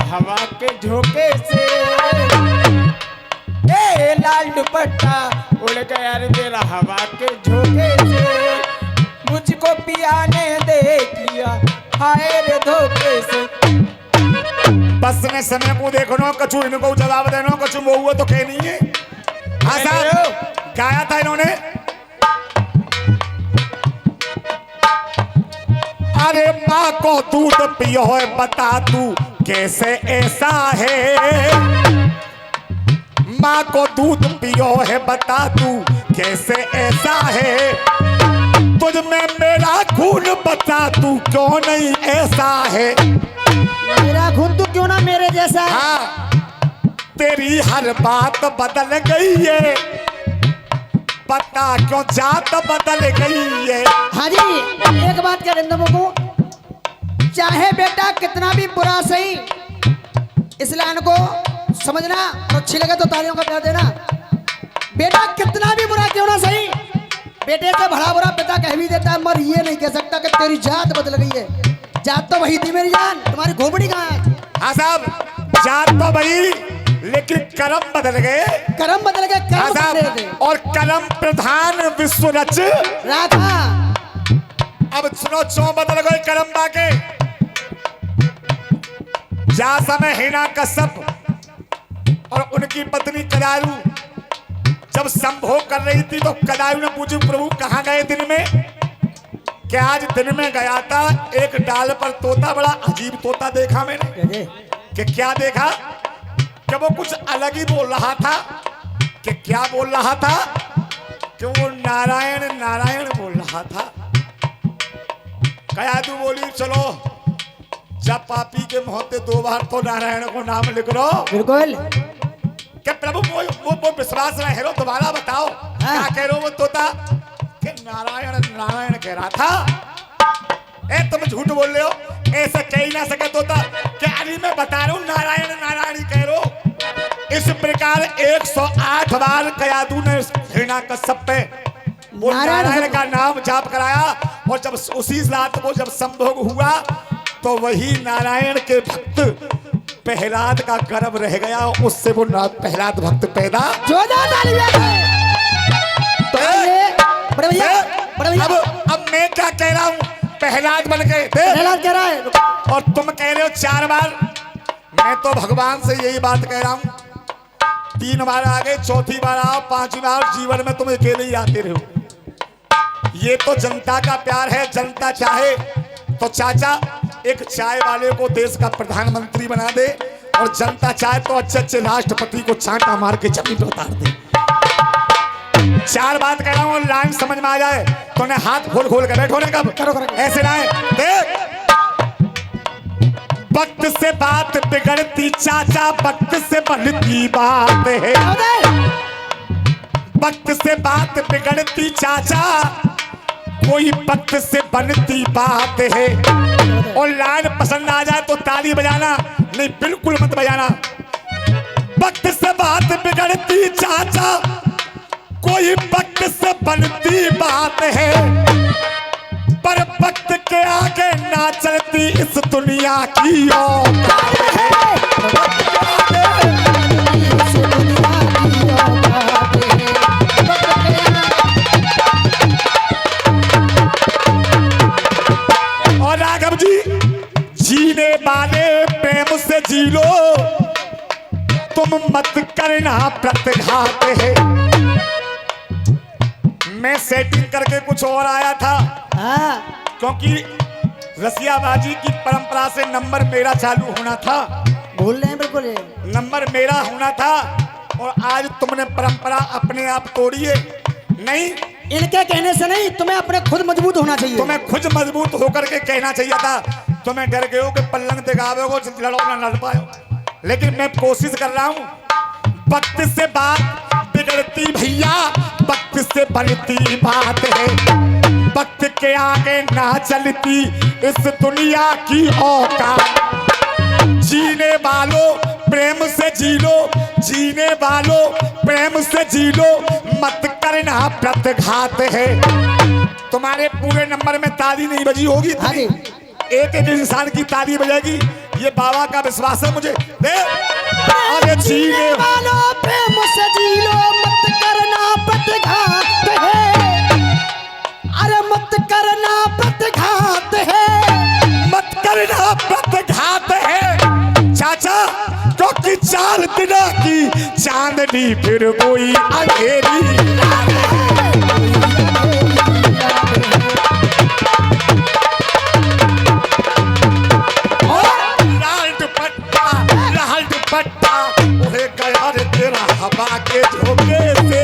हवा के झोंके से। ए लाल दुपट्टा उड़ गया रे मेरा हवा के झोंके से। मुझको पिया ने देख लिया हाय रे धोखे से। बस ने समय को देखनो कछु इनको जवाब देनो कछु वो तो कह नहीं है। हाँ साहब गाया था इन्होंने। अरे माँ को दूध पियो है बता तू कैसे ऐसा है। माँ को दूध पियो है बता तू कैसे ऐसा है। तुझ में मेरा खून बता तू क्यों नहीं ऐसा है। मेरा खून तू क्यों ना मेरे जैसा है। हाँ तेरी हर बात बदल गई है पता क्यों जात बदल गई है। हाँ जी एक बात कह रहे को चाहे बेटा कितना भी बुरा सही इस लाइन को समझना और अच्छी लगे तो तालियों का प्यार देना। बेटा कितना भी बुरा क्यों ना सही बेटे से भला बुरा पिता कह भी देता है मगर ये नहीं कह सकता कि तेरी जात बदल गई है। जात तो वही थी मेरी जान तुम्हारी घोपड़ी कहाँ है। हाँ साहब जात तो वही लेकिन कर्म बदल गए। कर्म बदल गए हाँ कर्म बदल गए साहब और कर्म प्रधान विश्व रच राधा। अब सुनो चौ बदल गए कर्म बाके। जा समय हिना कश्यप और उनकी पत्नी कदारू जब संभोग कर रही थी तो कदारू ने पूछा प्रभु कहाँ गए दिन में। क्या आज दिन में गया था एक डाल पर तोता बड़ा अजीब तोता देखा मैंने। कि क्या देखा कि वो कुछ अलग ही बोल रहा था। कि क्या बोल रहा था कि वो नारायण नारायण बोल रहा था। कयादू बोली चलो जब पापी के मोहते दो बार तो नारायण को नाम लिख लो। बिल्कुल क्या प्रभु वो विश्वास रहे हो दोबारा बताओ क्या कह रहे हो वो तोता कि नारायण नारायण कह रहा था। ए तुम झूठ बोल रहे हो ऐसा कह ही ना सके तोता। क्या अभी मैं बता रहा हूँ नारायण नारायण ही कह रहे हो। इस प्रकार 108 बार कयादू ने हिरणा कश्यप पे वो नारायण का नाम जाप कराया। और जब उसी रात को जब संभोग हुआ तो वही नारायण के भक्त प्रहलाद का गर्भ रह गया। उससे वो प्रहलाद भक्त पैदा। बड़े भैया अब मैं क्या कह रहा हूँ प्रहलाद बन गए प्रहलाद कह रहा है और तुम कह रहे हो 4 बार। मैं तो भगवान से यही बात कह रहा हूँ 3 बार आ गए 4थी बार आओ 5वीं बार जीवन में तुम अकेले ही आते रहो। ये तो जनता का प्यार है। जनता चाहे तो चाचा एक चाय वाले को देश का प्रधानमंत्री बना दे और जनता चाहे तो अच्छे अच्छे राष्ट्रपति को चांटा मार के जमीन पर उतार दे। 4 बात कह रहा हूँ लाइन समझ में आ जाए तो ने हाथ खोल खोल कर बैठो। कब करो ऐसे लाए देख। वक्त से बात बिगड़ती चाचा वक्त से बनती बात है। वक्त से बात बिगड़ती चाचा कोई वक्त से बनती बात है। और लाइन पसंद आ जाए तो ताली बजाना नहीं बिल्कुल मत बजाना। वक्त से बात बिगड़ती चाचा कोई वक्त से बनती बात है। पर वक्त के आगे ना चलती इस दुनिया की औकात है। और राघव जी जीने वाले प्रेम से जी लो तुम मत करना प्रतिघात है। मैं सेटिंग करके कुछ और आया था क्योंकि रसियाबाजी की परंपरा से नंबर मेरा चालू होना था। भूल रहे हैं बिल्कुल नंबर मेरा होना था और आज तुमने परंपरा अपने आप तोड़ी है। नहीं इनके कहने से नहीं तुम्हें अपने खुद मजबूत होना चाहिए। तुम्हें खुद मजबूत होकर के कहना चाहिए था। तुम्हें डर गए हो कि पल्लंग दिखावे को लड़ो ना लड़ पाओ। लेकिन मैं कोशिश कर रहा हूँ। वक्त से बात बिगड़ती भैया वक्त से बनती बात है। वक्त के आगे ना चलती इस दुनिया की औकात। जीने वालों प्रेम से जी लो जीने वालों प्रेम से जी लो मत करना प्रतिघात है। तुम्हारे पूरे नंबर में ताली नहीं बजी होगी। एक एक इंसान की ताली बजेगी ये बाबा का विश्वास है मुझे दे। अरे जीने वालों प्रेम से जी लो, मत करना प्रतिघात है। अरे मत करना प्रतिघात है, मत करना प्रतिघात है चाचा, क्योंकि 4 दिन की चांदनी फिर कोई अंधेरी लाल दुपट्टा उड़े गया रे तेरा हवा के झोंके से,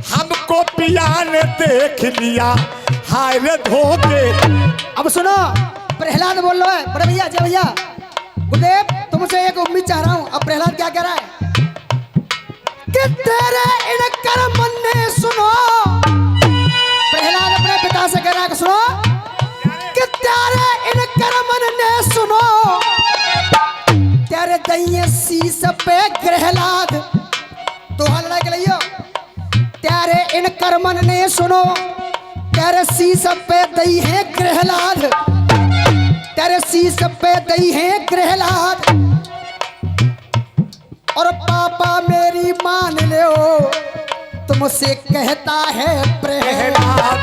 हमको पिया ने देख लिया हाय रे धोखे। अब सुनो, प्रहलाद बोल रहा है, बड़े भैया जय भैया गुरुदेव, तुमसे एक उम्मीद चाह रहा हूं। अब प्रहलाद क्या कह रहा है कि तेरे इन कर्म ने सुनो, प्रहलाद अपने पिता से कह रहा है कि सुनो कि तेरे इन कर्म ने सुनो, तेरे दइये शीश पे ग्रहलाद, तो हल्ला के लियो, तेरे इन कर्मन ने सुनो, तेरे शीश पे दई है ग्रहलाद, तेरे शीश पे दई है ग्रहलाद, और पापा मेरी मान लो, तुमसे कहता है प्रहलाद।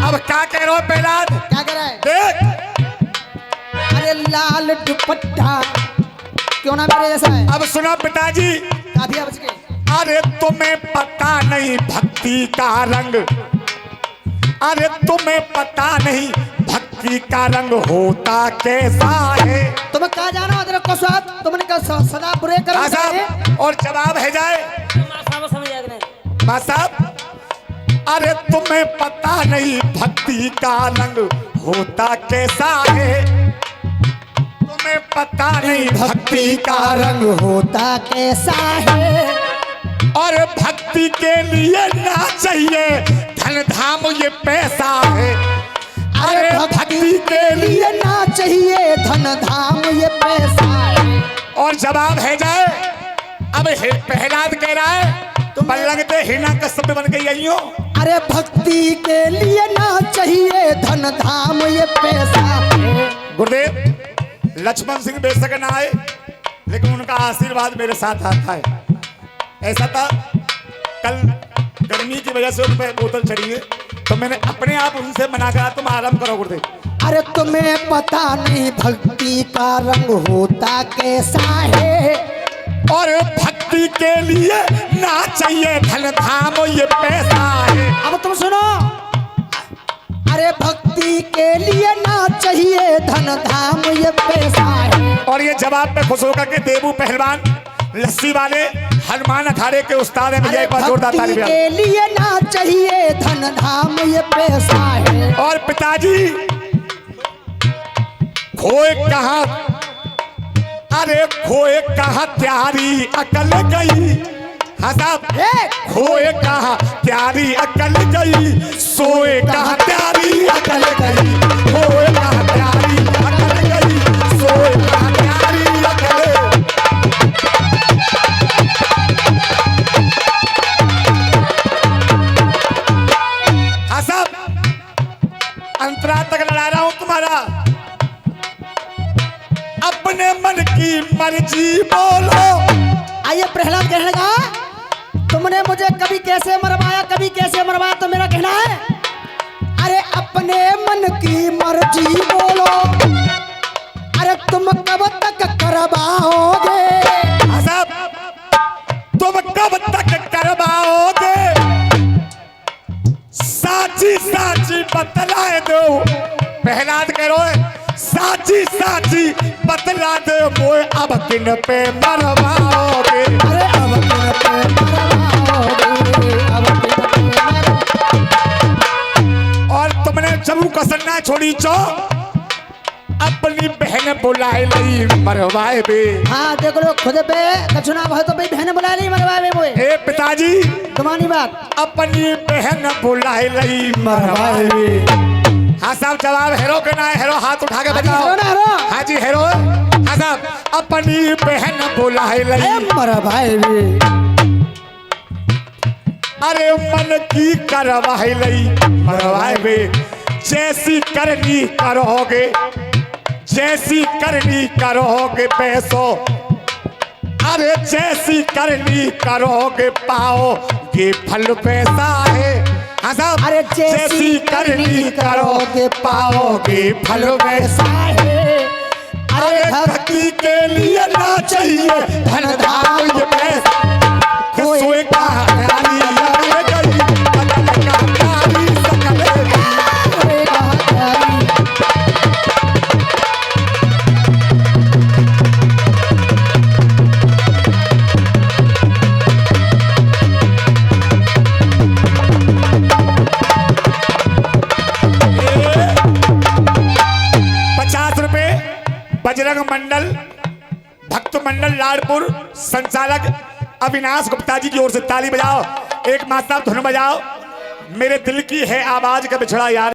अब क्या कह रहे हो प्रहलाद? क्या कह रहा है? देख अरे लाल दुपट्टा क्यों ना मेरे जैसा है। अब सुनो पिताजी, काफी बच गए। अरे तुम्हें पता नहीं भक्ति का रंग, अरे तुम्हें पता नहीं भक्ति का रंग होता कैसा है। तुम कहा जानो तेरे को स्वाद, तुमने कहा सदा बुरे कर्म करे। और जवाब है जाए माँ साहब, अरे तुम्हें पता नहीं भक्ति का रंग होता कैसा है, तुम्हें पता नहीं भक्ति का रंग होता कैसा है, और भक्ति के लिए ना चाहिए धन धाम ये पैसा है। अरे भक्ति के लिए ना चाहिए धन धाम ये पैसा है। और जवाब है जाए, अब प्रहलाद कह रहा है तुम लगते हिना कश्यप बन गई आई हो। अरे भक्ति के लिए ना चाहिए धन धाम ये पैसा है। गुरुदेव लक्ष्मण सिंह बेशक ना आए, लेकिन उनका आशीर्वाद मेरे साथ आता है। ऐसा था कल गर्मी की वजह से उन पर बोतल चढ़ी है, तो मैंने अपने आप उनसे मना करा तुम आराम करो गुरुदेव। अरे तुम्हें पता नहीं भक्ति का रंग होता कैसा है, और भक्ति के लिए ना चाहिए धन धाम ये पैसा है। अब तुम सुनो, अरे भक्ति के लिए ना चाहिए धन धाम ये पैसा है। और ये जवाब पे खुश होकर के देबू पहलवान लस्सी वाले हनुमान अखाड़े के उस्ताद हैं, मुझे एक बार जोरदार ताली बजाओ। के लिए ना चाहिए धन धाम ये पैसा है। और पिताजी खोए कहाँ, अरे खोए कहाँ प्यारी अकल गई, हाँ साहब खोए कहाँ प्यारी अकल गई, सोए कहाँ प्यारी अकल गई, खोए कहाँ प्यारी अकल गई, सोए कहाँ प्यारी अकल। हाँ साहब अंतराल तक लड़ा रहा हूं तुम्हारा, अपने मन की मर्जी बोलो। आइए प्रहलाद कहने लगा, तुमने मुझे कभी कैसे मरवाया कभी कैसे मरवाया, तो मेरा कहना है अरे अपने मन की मर्जी बोलो, अरे तुम कब तक करवाओगे, साहब तुम कब तक करवाओगे, साची साची बतलाए दो। प्रहलाद कह रहे साची साची बतला दो, मोए अब किन पे मरवाओगे। अरे अब किन पे मरवाओगे, अब किन पे मरवाओगे। और तुमने जबू कसन्ना छोड़ी चो, अपनी बहन बुलाए लई मरवाए बे। हाँ देख लो खुद पे कछुना भाई तो भाई बहन बुला ली मरवाए बोए। ए पिताजी तुम्हारी बात, अपनी बहन बुलाए लई मरवाए बे। हाँ साहब जवाब हेरो के ना, हेरो हाथ उठा के बताओ। हेरो ना हेरो, हाँ जी हेरो। हाँ साहब अपनी बहन बुलाए लई मरवाए बे। अरे मन की करवाए लई मरवाए बे, जैसी करनी करोगे, जैसी करनी करोगे पैसो, अरे जैसी करनी करोगे पाओगे फल पैसा है। हाँ साहब, अरे जैसी करनी करोगे पाओगे फल पैसा है। अरे भक्ति के लिए ना चाहिए धन धाम ये पैसा, सोए का हरियाली आए गई, बदल का प्यारी सकल बजरंग मंडल भक्त मंडल लाडपुर संचालक अविनाश गुप्ता जी की ओर से ताली बजाओ। एक माता धुन बजाओ। मेरे दिल की है आवाज का बिछड़ा यार।